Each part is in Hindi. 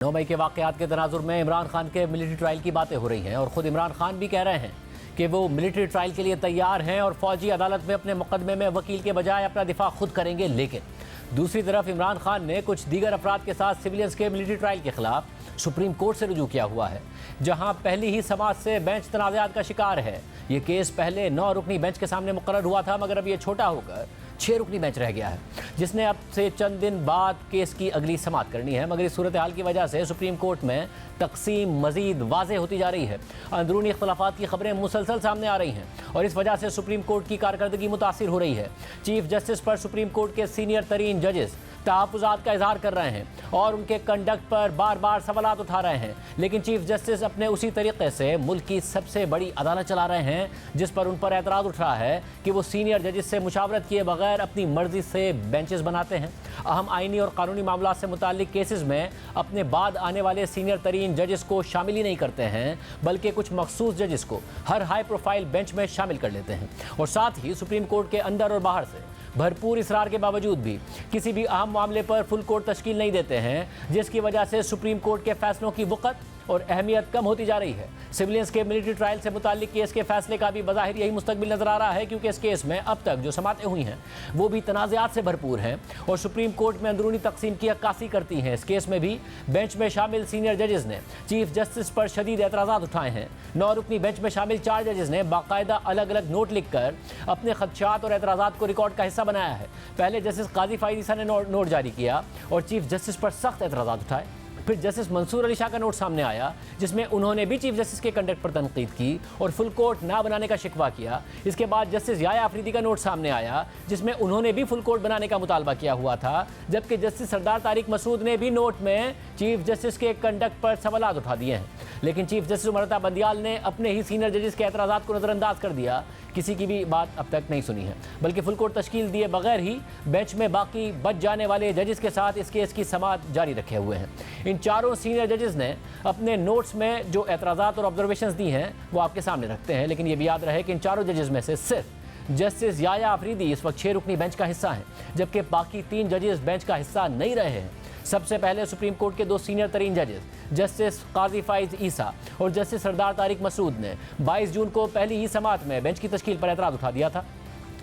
9 मई के वाक़यात के तनाजुर में इमरान खान के मिलिट्री ट्रायल की बातें हो रही हैं और ख़ुद इमरान खान भी कह रहे हैं कि वो मिलिट्री ट्रायल के लिए तैयार हैं और फौजी अदालत में अपने मुकदमे में वकील के बजाय अपना दिफा खुद करेंगे। लेकिन दूसरी तरफ इमरान खान ने कुछ दीगर अफराद के साथ सिविलियंस के मिलिट्री ट्रायल के खिलाफ सुप्रीम कोर्ट से रुजू किया हुआ है, जहां पहली ही समाअत से बेंच तनाज़ात का शिकार है। ये केस पहले 9 रुकनी बेंच के सामने मुकर्रर हुआ था, मगर अब ये छोटा होकर 6 रुकनी बेंच रह गया है, जिसने अब से चंद दिन बाद केस की अगली समाअत करनी है। मगर इस सूरत हाल की वजह से सुप्रीम कोर्ट में तकसीम मजीद वाज़ेह होती जा रही है। अंदरूनी इख्तलाफात की खबरें मुसलसल सामने आ रही हैं और इस वजह से सुप्रीम कोर्ट की कारकर्दगी मुतासिर हो रही है। चीफ जस्टिस पर सुप्रीम कोर्ट के सीनियर तरीन जजेस तहफ़्फ़ुज़ात का इजहार कर रहे हैं और उनके कंडक्ट पर बार बार सवालात उठा रहे हैं, लेकिन चीफ जस्टिस अपने उसी तरीके से मुल्क की सबसे बड़ी अदालत चला रहे हैं, जिस पर उन पर एतराज़ उठ रहा है कि वो सीनियर जजेस से मुशावरत किए बगैर अपनी मर्जी से बेंचेस बनाते हैं। अहम आइनी और कानूनी मामला से मुताल्लिक केसेस में अपने बाद आने वाले सीनियर तरीन जजेस को शामिल ही नहीं करते हैं, बल्कि कुछ मखसूस जजेस को हर हाई प्रोफाइल बेंच में शामिल कर लेते हैं और साथ ही सुप्रीम कोर्ट के अंदर और बाहर से भरपूर इसरार के बावजूद भी किसी भी अहम मामले पर फुल कोर्ट तश्कील नहीं देते हैं, जिसकी वजह से सुप्रीम कोर्ट के फैसलों की वक़्त और अहमियत कम होती जा रही है। सिविलियंस के मिलिट्री ट्रायल से मुताल्लिक केस के फैसले का भी बज़ाहिर यही मुस्तकबिल नजर आ रहा है, क्योंकि इस केस में अब तक जो समातें हुई हैं वो भी तनाज़ात से भरपूर हैं और सुप्रीम कोर्ट में अंदरूनी तकसीम की अक्कासी करती हैं। इस केस में भी बेंच में शामिल सीनियर जजेस ने चीफ जस्टिस पर शदीद एतराज़ात उठाए हैं। 9 रुकनी बेंच में शामिल 4 जजेस ने बाकायदा अलग अलग नोट लिख कर अपने खदशात और एतराज़ात को रिकॉर्ड का हिस्सा बनाया है। पहले जस्टिस काजी फाइज़ ईसा ने नोट जारी किया और चीफ जस्टिस पर सख्त एतराज़ात उठाए। फिर जस्टिस मंसूर अली शाह का नोट सामने आया, जिसमें उन्होंने भी चीफ जस्टिस के कंडक्ट पर तनकीद की और फुल कोर्ट ना बनाने का शिकवा किया। इसके बाद जस्टिस याया आफरीदी का नोट सामने आया, जिसमें उन्होंने भी फुल कोर्ट बनाने का मुतालबा किया हुआ था, जबकि जस्टिस सरदार तारिक मसूद ने भी नोट में चीफ जस्टिस के कंडक्ट पर सवालात उठा दिए हैं। लेकिन चीफ जस्टिस उमरता बंदियाल ने अपने ही सीनियर जजेस के एतराज़ात को नज़रअंदाज कर दिया, किसी की भी बात अब तक नहीं सुनी है, बल्कि फुल कोर्ट तश्कील दिए बगैर ही बेंच में बाकी बच जाने वाले जजेस के साथ इस केस की समाअत जारी रखे हुए हैं। इन चारों सीनियर जजेस ने अपने नोट्स में जो एतराज़ात और ऑब्जर्वेशंस दी हैं वो आपके सामने रखते हैं, लेकिन ये भी याद रहे कि इन चारों जजेस में से सिर्फ जस्टिस याया आफरीदी इस वक्त 6 रुकनी बेंच का हिस्सा हैं, जबकि बाकी 3 जजेस बेंच का हिस्सा नहीं रहे हैं। सबसे पहले सुप्रीम कोर्ट के 2 सीनियर तरीन जजेस जस्टिस काजी फाइज़ ईसा और जस्टिस सरदार तारिक मसूद ने 22 जून को पहली ही समाअत में बेंच की तश्कील पर एतराज़ उठा दिया था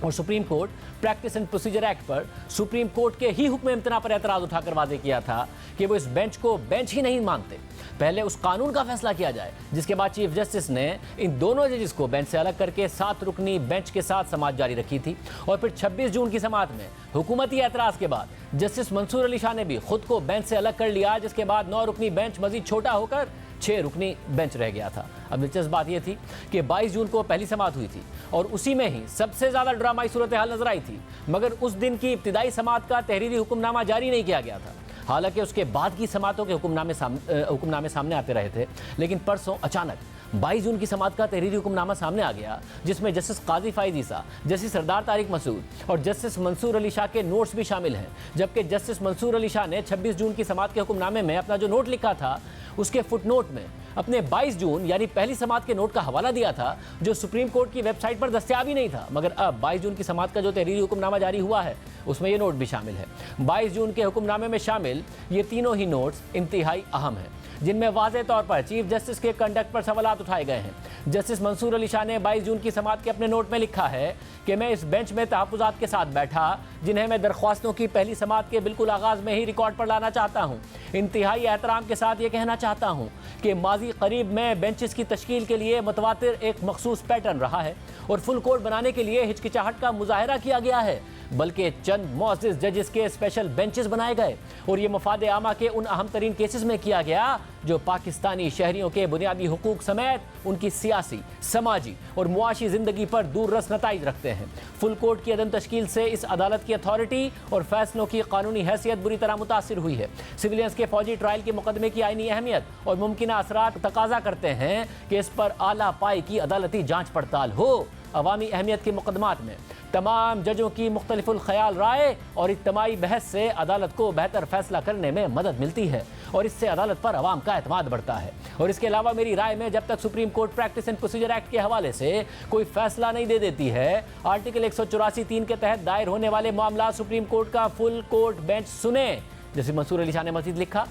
और supreme Court Practice and Procedure act पर सुप्रीम कोर्ट के ही हुक्म इम्तना पर एतराज़ उठाकर वाज़ेह किया था कि वो इस बेंच को बेंच ही नहीं मानते। पहले उस कानून का फैसला किया जाए, जिसके बाद चीफ जस्टिस ने इन दोनों जजेस को बेंच से अलग करके 7 रुकनी बेंच के साथ समाअत जारी रखी थी और फिर 26 जून की समाअत में हुकूमती एतराज़ के बाद जस्टिस मंसूर अली शाह ने भी खुद को बेंच से अलग कर लिया, जिसके बाद 9 रुकनी बेंच मजीद छोटा होकर 6 रुकनी बेंच रह गया था। अब दिलचस्प बात यह थी कि 22 जून को पहली समाअत हुई थी और उसी में ही सबसे ज़्यादा ड्रामाई सूरत हाल नजर आई थी, मगर उस दिन की इब्तिदाई समाअत का तहरीरी हुक्मनामा जारी नहीं किया गया था। हालांकि उसके बाद की समाअतों के हुक्मनामे सामने आते रहे थे, लेकिन परसों अचानक 22 जून की समाअत का तहरीरी हुक्मनामा सामने आ गया, जिसमें जस्टिस काजी फाइज़ ईसा, जस्टिस सरदार तारिक मसूद और जस्टिस मंसूर अली शाह के नोट्स भी शामिल हैं। जबकि जस्टिस मंसूर अली शाह ने 26 जून की समाअत के हुक्मनामे में अपना जो नोट लिखा था, उसके फुटनोट में अपने 22 जून यानी पहली समाअत के नोट का हवाला दिया था, जो सुप्रीम कोर्ट की वेबसाइट पर दस्तयाब ही नहीं था। मगर अब 22 जून की समाअत का जो तहरीरी हुक्मनामा जारी हुआ है, उसमें ये नोट भी शामिल है। 22 जून के हुक्मनामे में शामिल ये तीनों ही नोट्स इंतहाई अहम हैं, जिनमें वाज़ेह तौर पर चीफ जस्टिस के कंडक्ट पर सवालात उठाए गए हैं। जस्टिस मंसूर अली शाह ने 22 जून की समाअत के अपने नोट में लिखा है कि मैं इस बेंच में तहफ़्फ़ुज़ात के साथ बैठा, जिन्हें मैं दरख्वास्तों की पहली समाअत के बिल्कुल आगाज़ में ही रिकॉर्ड पर लाना चाहता हूँ। इंतहाई एहतराम के साथ ये कहना चाहता हूँ कि माजी करीब में बेंचेस की तश्कील के लिए मुतवातिर एक मखसूस पैटर्न रहा है और फुल कोर्ट बनाने के लिए हिचकिचाहट का मुजाहरा किया गया है, बल्कि चंद मुअज़्ज़िज़ जजेस के स्पेशल बेंचेस बनाए गए और ये मफाद आमा के उन अहम तरीन केसेस में किया गया जो पाकिस्तानी शहरियों के बुनियादी हुकूक समेत उनकी सियासी, समाजी और मुआशी ज़िंदगी पर दूररस नताइज रखते हैं। फुल कोर्ट की अदम तश्कील से इस अदालत की अथॉरिटी और फैसलों की कानूनी हैसियत बुरी तरह मुतासिर हुई है। सिविलियंस के फौजी ट्रायल के मुकदमे की आईनी अहमियत और मुमकिना असरात तकाजा करते हैं कि इस पर आला पाई की अदालती जाँच पड़ताल हो। अवामी अहमियत के मुकदमात में तमाम जजों की मुख्तलिफुल ख्याल राय और इज्तिमाई बहस से अदालत को बेहतर फैसला करने में मदद मिलती है और इससे अदालत पर अवाम का एतमाद बढ़ता है। और इसके अलावा मेरी राय में जब तक supreme Court Practice and Procedure act के हवाले से कोई फैसला नहीं दे देती है, आर्टिकल 184(3) के तहत दायर होने वाले मामला सुप्रीम कोर्ट का फुल कोर्ट बेंच सुने, जैसे मंसूर अली शाह ने मजीद लिखा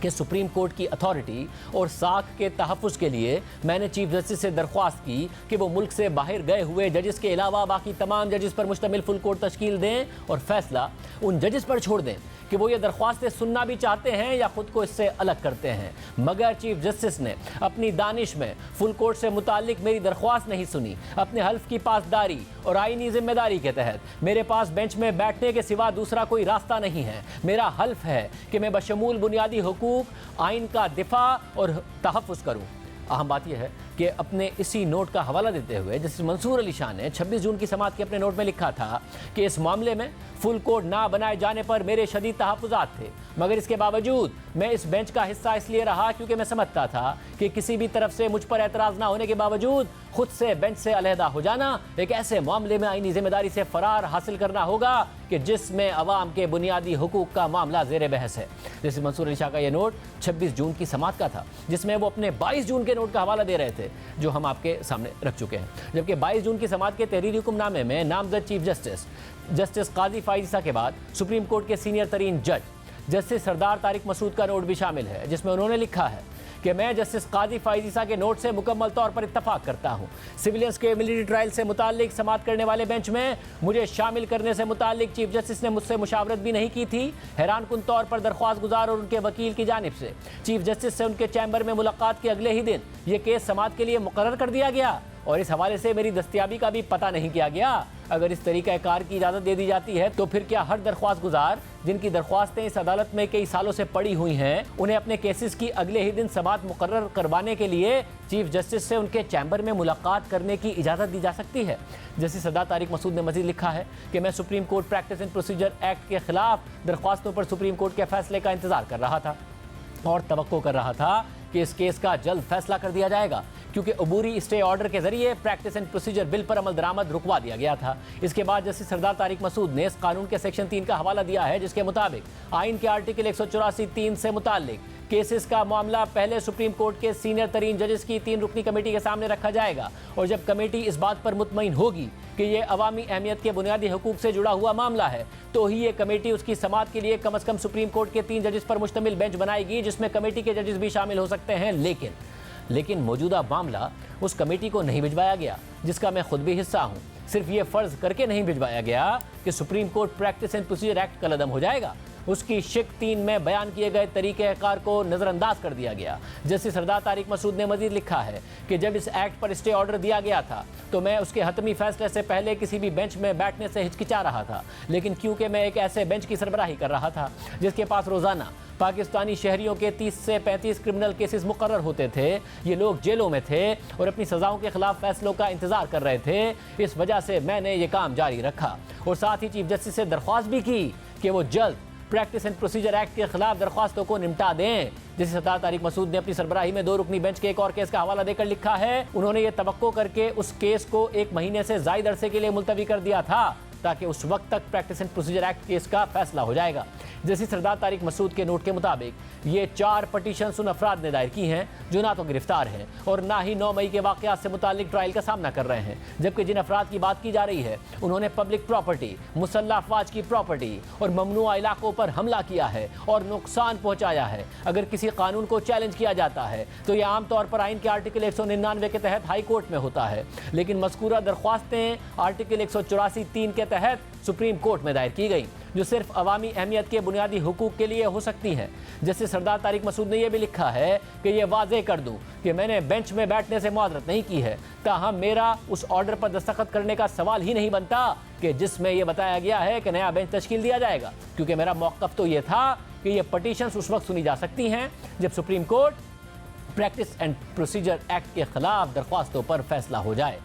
कि सुप्रीम कोर्ट की अथॉरिटी और साख के तहफ़्फ़ुज़ के लिए मैंने चीफ जस्टिस से दरख्वास्त की कि वो मुल्क से बाहर गए हुए जजेस के अलावा बाकी तमाम जजेस पर मुश्तमिल फुल कोर्ट तश्कील दें और फैसला उन जजेस पर छोड़ दें कि वो ये दरख्वास्तें सुनना भी चाहते हैं या ख़ुद को इससे अलग करते हैं। मगर चीफ जस्टिस ने अपनी दानिश में फुल कोर्ट से मुताल्लिक मेरी दरख्वास्त नहीं सुनी। अपने हल्फ की पासदारी और आईनी जिम्मेदारी के तहत मेरे पास बेंच में बैठने के सिवा दूसरा कोई रास्ता नहीं है। मेरा हल्फ है कि मैं बशमूल बुनियादी हुकूक, आइन का दिफा और तहफ़्फ़ुज़ करूँ। अहम बात यह है कि अपने इसी नोट का हवाला देते हुए जस्टिस मंसूर अली शाह ने 26 जून की समाअत के अपने नोट में लिखा था कि इस मामले में फुल कोर्ट ना बनाए जाने पर मेरे शदीद तहफ़्फ़ुज़ात थे, मगर इसके बावजूद मैं इस बेंच का हिस्सा इसलिए रहा क्योंकि मैं समझता था कि किसी भी तरफ से मुझ पर एतराज़ ना होने के बावजूद खुद से बेंच से अलहदा हो जाना एक ऐसे मामले में आईनी जिम्मेदारी से फरार हासिल करना होगा कि जिसमें अवाम के बुनियादी हुकूक का मामला ज़ेर बहस है। जैसे मंसूर अली शाह का यह नोट 26 जून की समाअत का था, जिसमें वो अपने 22 जून के नोट का हवाला दे रहे थे जो हम आपके सामने रख चुके हैं। जबकि 22 जून की समाअत के तहरीरी हुक्मनामे में नामजद चीफ जस्टिस काजी फाइज ईसा के बाद सुप्रीम कोर्ट के सीनियर तरीन जज जस्टिस सरदार तारिक मसूद का नोट भी शामिल है, जिसमें उन्होंने लिखा है कि मैं जस्टिस काजी फाइज ईसा के नोट से मुकम्मल तौर पर इत्तफाक करता हूँ। सिविलियंस के मिलिट्री ट्रायल से मुताल्लिक समाअत करने वाले बेंच में मुझे शामिल करने से मुताल्लिक चीफ जस्टिस ने मुझसे मुशावरत भी नहीं की थी। हैरानकुन तौर पर दरख्वास्त गुजार और उनके वकील की जानिब से चीफ जस्टिस से उनके चैम्बर में मुलाकात के अगले ही दिन ये केस समाअत के लिए मुकर्रर कर दिया गया और इस हवाले से मेरी दस्तयाबी का भी पता नहीं किया गया। अगर इस तरीक़ा कार की इजाज़त दे दी जाती है तो फिर क्या हर दरख्वास्त गुजार जिनकी दरख्वास्तें इस अदालत में कई सालों से पड़ी हुई हैं, उन्हें अपने केसेस की अगले ही दिन समाअत मुकर्रर करवाने के लिए चीफ जस्टिस से उनके चैम्बर में मुलाकात करने की इजाज़त दी जा सकती है? जस्टिस सरदार तारिक मसूद ने मज़ीद लिखा है कि मैं supreme Court Practice and Procedure act के खिलाफ दरख्वास्तों पर सुप्रीम कोर्ट के फैसले का इंतज़ार कर रहा था और तवक्को कर रहा था कि इस केस का जल्द फैसला कर दिया जाएगा, क्योंकि अबूरी स्टे ऑर्डर के जरिए प्रैक्टिस एंड प्रोसीजर बिल पर अमल दरामद रुकवा दिया गया था। इसके बाद जस्टिस सरदार तारिक मसूद ने इस कानून के सेक्शन 3 का हवाला दिया है, जिसके मुताबिक आइन के आर्टिकल 184(3) से मुताल्लिक केसेस का मामला पहले सुप्रीम कोर्ट के सीनियर तरीन जजेस की 3 रुकनी कमेटी के सामने रखा जाएगा और जब कमेटी इस बात पर मुतमईन होगी कि ये अवामी अहमियत के बुनियादी हुकूक से जुड़ा हुआ मामला है तो ही ये कमेटी उसकी समाअत के लिए कम अज़ कम सुप्रीम कोर्ट के 3 जजेस पर मुश्तमिल बेंच बनाएगी, जिसमें कमेटी के जजेस भी शामिल हो सकते हैं। लेकिन मौजूदा मामला उस कमेटी को नहीं भिजवाया गया जिसका मैं खुद भी हिस्सा हूँ। सिर्फ ये फ़र्ज़ करके नहीं भिजवाया गया कि Supreme Court Practice and Procedure Act कलअदम हो जाएगा, उसकी शिक 3 में बयान किए गए तरीक़ेकार को नज़रअंदाज कर दिया गया। जस्टिस सरदार तारिक मसूद ने मज़ीद लिखा है कि जब इस एक्ट पर स्टे ऑर्डर दिया गया था तो मैं उसके हतमी फैसले से पहले किसी भी बेंच में बैठने से हिचकिचा रहा था, लेकिन क्योंकि मैं एक ऐसे बेंच की सरबराही कर रहा था जिसके पास रोज़ाना पाकिस्तानी शहरियों के 30 से 35 क्रिमिनल केसेस मुकर्रर होते थे, ये लोग जेलों में थे और अपनी सज़ाओं के खिलाफ फैसलों का इंतज़ार कर रहे थे, इस वजह से मैंने ये काम जारी रखा और साथ ही चीफ जस्टिस से दरख्वास्त भी की कि वो जल्द प्रैक्टिस एंड प्रोसीजर एक्ट के खिलाफ दरख्वास्तों को निपटा दें। जिस सरदार तारिक मसूद ने अपनी सरबराही में 2 रुकनी बेंच के एक और केस का हवाला देकर लिखा है, उन्होंने ये तवक्को करके उस केस को 1 महीने से ज़ायद अरसे के लिए मुलतवी कर दिया था ताकि उस वक्त तक practice and Procedure act case का फैसला हो जाएगा। जैसे सरदार तारिक मसूद के नोट के मुताबिक ये 4 पटिशन उन अफराद ने दायर की हैं जो ना तो गिरफ्तार हैं और ना ही 9 मई के वाक़यात से मुतालिक ट्रायल का सामना कर रहे हैं, जबकि जिन अफराद की बात की जा रही है उन्होंने पब्लिक प्रॉपर्टी, मुसल्लह अफवाज की प्रॉपर्टी और ममनुआ इलाकों पर हमला किया है और नुकसान पहुँचाया है। अगर किसी कानून को चैलेंज किया जाता है तो यह आमतौर पर आइन के आर्टिकल 199 के तहत हाई कोर्ट में होता है, लेकिन मज़कूरा दरख्वास्तें आर्टिकल 184(3) के तहत सुप्रीम कोर्ट में दायर की गई, जो सिर्फ अवामी अहमियत के बुनियादी हुकूक के लिए हो सकती हैं। जैसे सरदार तारिक मसूद ने यह भी लिखा है कि यह वाज़े कर दूं कि मैंने बेंच में बैठने से मुआज़रत नहीं की है, ताहम मेरा उस ऑर्डर पर दस्तखत करने का सवाल ही नहीं बनता कि जिसमें यह बताया गया है कि नया बेंच तश्कील दिया जाएगा, क्योंकि मेरा मौक़िफ़ तो यह था कि ये पटिशन्स उस वक्त सुनी जा सकती हैं जब supreme Court Practice and Procedure act के खिलाफ दरख्वास्तों पर फैसला हो जाए।